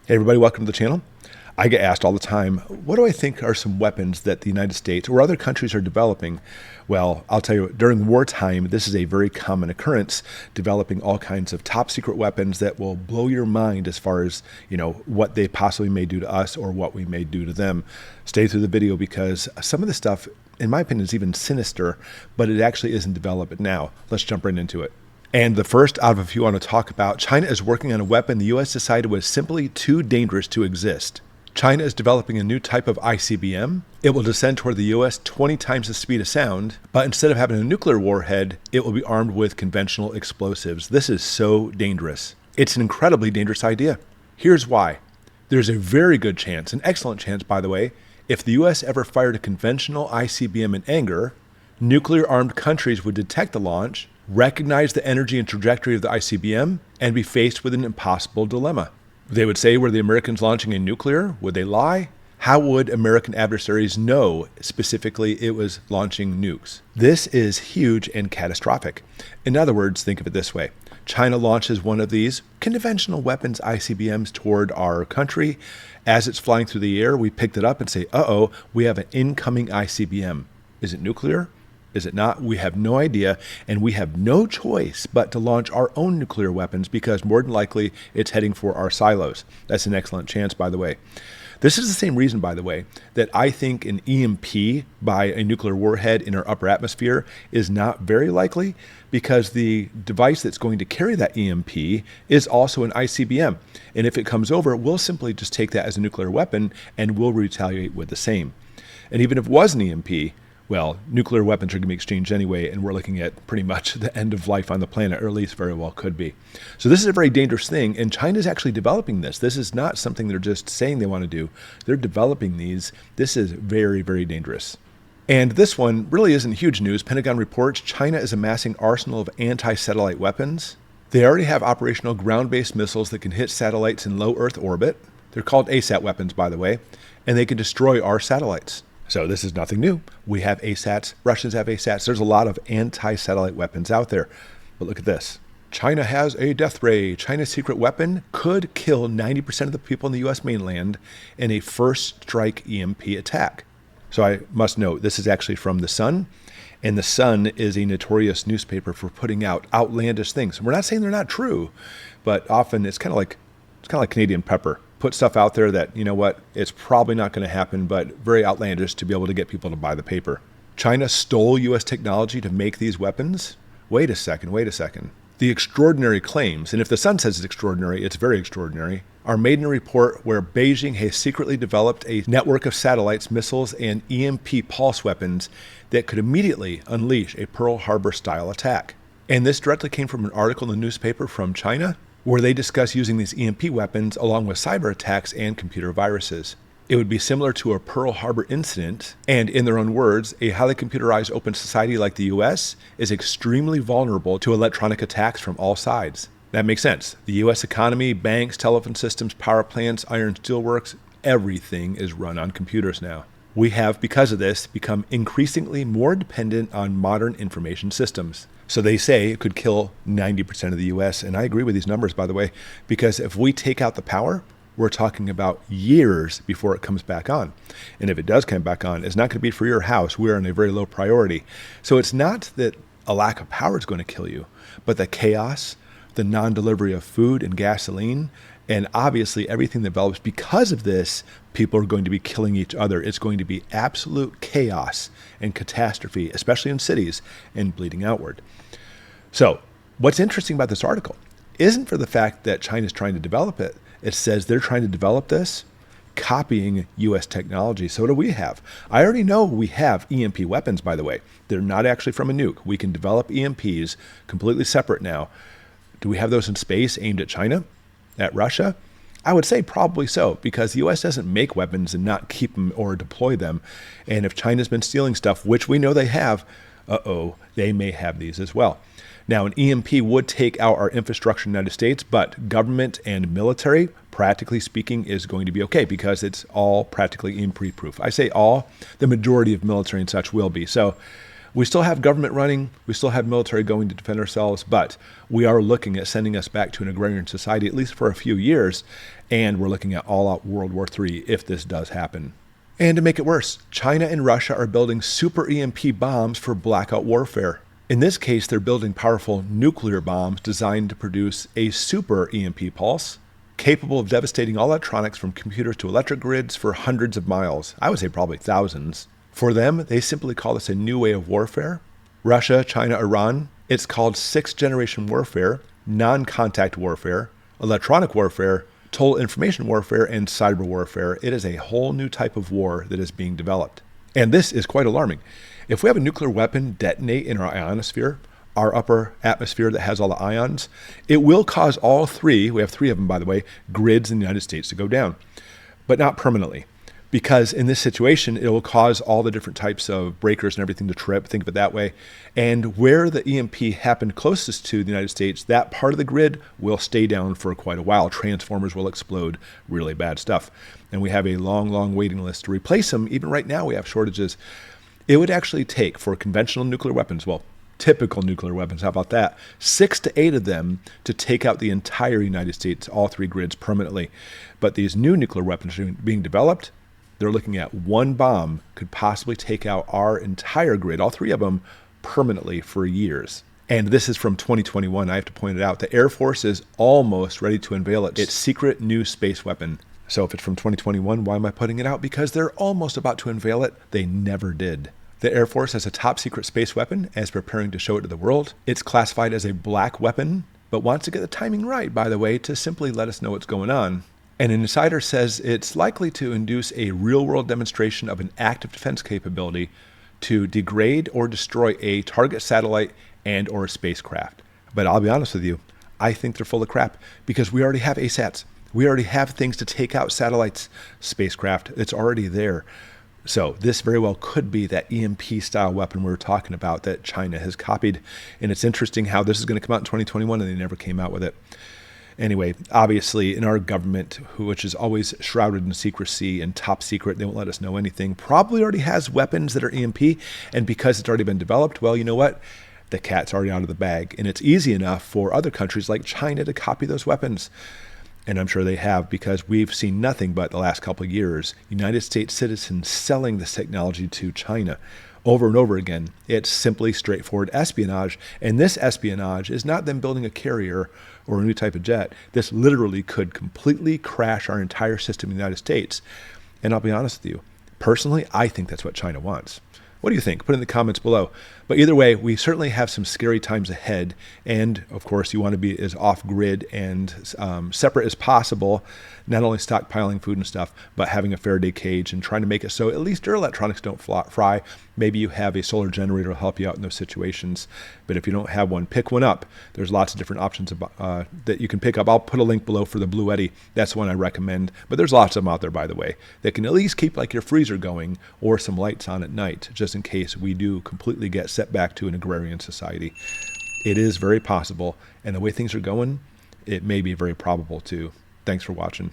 Hey everybody, welcome to the channel. I get asked all the time, what do I think are some weapons that the United States or other countries are developing? Well, I'll tell you, during wartime, this is a very common occurrence, developing all kinds of top secret weapons that will blow your mind as far as, what they possibly may do to us or what we may do to them. Stay through the video because some of the stuff, in my opinion, is even sinister, but it actually is in development now. Let's jump right into it. And the first out of a few I want to talk about, China is working on a weapon the U.S. decided was simply too dangerous to exist. China is developing a new type of ICBM. It will descend toward the U.S. 20 times the speed of sound, but instead of having a nuclear warhead, it will be armed with conventional explosives. This is so dangerous. It's an incredibly dangerous idea. Here's why. There's a very good chance, an excellent chance, by the way, if the U.S. ever fired a conventional ICBM in anger, nuclear-armed countries would detect the launch, recognize the energy and trajectory of the ICBM, and be faced with an impossible dilemma. They would say, were the Americans launching a nuclear? Would they lie? How would American adversaries know specifically it was launching nukes? This is huge and catastrophic. In other words, think of it this way. China launches one of these conventional weapons ICBMs toward our country. As it's flying through the air, we picked it up and say, uh-oh, we have an incoming ICBM. Is it nuclear? Is it not? We have no idea, and we have no choice but to launch our own nuclear weapons because more than likely it's heading for our silos. That's an excellent chance, by the way. This is the same reason, by the way, that I think an EMP by a nuclear warhead in our upper atmosphere is not very likely because the device that's going to carry that EMP is also an ICBM. And if it comes over, we'll simply just take that as a nuclear weapon and we'll retaliate with the same. And even if it was an EMP, well, nuclear weapons are going to be exchanged anyway, and we're looking at pretty much the end of life on the planet, or at least very well could be. So this is a very dangerous thing, and China's actually developing this. This is not something they're just saying they want to do. They're developing these. This is very, very dangerous. And this one really isn't huge news. Pentagon reports China is amassing arsenal of anti-satellite weapons. They already have operational ground-based missiles that can hit satellites in low Earth orbit. They're called ASAT weapons, by the way, and they can destroy our satellites. So this is nothing new. We have ASATs, Russians have ASATs. There's a lot of anti-satellite weapons out there. But look at this. China has a death ray. China's secret weapon could kill 90% of the people in the U.S. mainland in a first strike EMP attack. So I must note, this is actually from The Sun. And The Sun is a notorious newspaper for putting out outlandish things. We're not saying they're not true, but often it's kind of like Canadian Pepper. Put stuff out there that, it's probably not going to happen, but very outlandish to be able to get people to buy the paper. China stole U.S. technology to make these weapons? Wait a second. The extraordinary claims, and if the Sun says it's extraordinary, it's very extraordinary, are made in a report where Beijing has secretly developed a network of satellites, missiles, and EMP pulse weapons that could immediately unleash a Pearl Harbor-style attack. And this directly came from an article in the newspaper from China, where they discuss using these EMP weapons along with cyber attacks and computer viruses. It would be similar to a Pearl Harbor incident, and in their own words, a highly computerized open society like the US is extremely vulnerable to electronic attacks from all sides. That makes sense. The US economy, banks, telephone systems, power plants, iron steelworks, everything is run on computers now. We have, because of this, become increasingly more dependent on modern information systems. So they say it could kill 90% of the U.S., and I agree with these numbers, by the way, because if we take out the power, we're talking about years before it comes back on. And if it does come back on, it's not going to be for your house. We're on a very low priority. So it's not that a lack of power is going to kill you, but the chaos, the non-delivery of food and gasoline, and obviously everything that develops because of this, people are going to be killing each other. It's going to be absolute chaos and catastrophe, especially in cities, and bleeding outward. So what's interesting about this article isn't for the fact that China's trying to develop it. It says they're trying to develop this copying U.S. technology. So what do we have? I already know we have EMP weapons, by the way. They're not actually from a nuke. We can develop EMPs completely separate now. Do we have those in space aimed at China? At Russia? I would say probably so, because the U.S. doesn't make weapons and not keep them or deploy them. And if China's been stealing stuff, which we know they have, they may have these as well. Now, an EMP would take out our infrastructure in the United States, but government and military, practically speaking, is going to be okay because it's all practically EMP-proof. I say all, the majority of military and such will be. So We still have government running, we still have military going to defend ourselves, but we are looking at sending us back to an agrarian society, at least for a few years, and we're looking at all-out World War III if this does happen. And to make it worse, China and Russia are building super EMP bombs for blackout warfare. In this case, they're building powerful nuclear bombs designed to produce a super EMP pulse, capable of devastating all electronics from computers to electric grids for hundreds of miles. I would say probably thousands. For them, they simply call this a new way of warfare. Russia, China, Iran, it's called sixth-generation warfare, non-contact warfare, electronic warfare, total information warfare, and cyber warfare. It is a whole new type of war that is being developed. And this is quite alarming. If we have a nuclear weapon detonate in our ionosphere, our upper atmosphere that has all the ions, it will cause all three, we have three of them by the way, grids in the United States to go down, but not permanently. Because in this situation, it will cause all the different types of breakers and everything to trip, think of it that way. And where the EMP happened closest to the United States, that part of the grid will stay down for quite a while. Transformers will explode, really bad stuff. And we have a long, long waiting list to replace them. Even right now, we have shortages. It would actually take, for conventional nuclear weapons, well, typical nuclear weapons, how about that, 6 to 8 of them to take out the entire United States, all three grids permanently. But these new nuclear weapons are being developed. They're looking at one bomb could possibly take out our entire grid, all three of them, permanently for years. And this is from 2021. I have to point it out. The Air Force is almost ready to unveil its secret new space weapon. So if it's from 2021, why am I putting it out? Because they're almost about to unveil it. They never did. The Air Force has a top secret space weapon and is preparing to show it to the world. It's classified as a black weapon, but wants to get the timing right, by the way, to simply let us know what's going on. And an insider says it's likely to induce a real-world demonstration of an active defense capability to degrade or destroy a target satellite and or a spacecraft. But I'll be honest with you, I think they're full of crap because we already have ASATs. We already have things to take out satellites, spacecraft. It's already there. So this very well could be that EMP-style weapon we were talking about that China has copied. And it's interesting how this is going to come out in 2021 and they never came out with it. Anyway, obviously, in our government, which is always shrouded in secrecy and top secret, they won't let us know anything, probably already has weapons that are EMP. And because it's already been developed, well, you know what? The cat's already out of the bag. And it's easy enough for other countries like China to copy those weapons. And I'm sure they have, because we've seen nothing but the last couple of years, United States citizens selling this technology to China over and over again. It's simply straightforward espionage. And this espionage is not them building a carrier or a new type of jet. This literally could completely crash our entire system in the United States. And I'll be honest with you, personally, I think that's what China wants. What do you think? Put in the comments below. But either way, we certainly have some scary times ahead. And of course, you want to be as off-grid and separate as possible, not only stockpiling food and stuff, but having a Faraday cage and trying to make it so at least your electronics don't fry. Maybe you have a solar generator to help you out in those situations. But if you don't have one, pick one up. There's lots of different options that you can pick up. I'll put a link below for the BLUETTI. That's one I recommend. But there's lots of them out there, by the way, that can at least keep like your freezer going or some lights on at night, just in case we do completely get set back to an agrarian society. It is very possible, and the way things are going, it may be very probable too. Thanks for watching.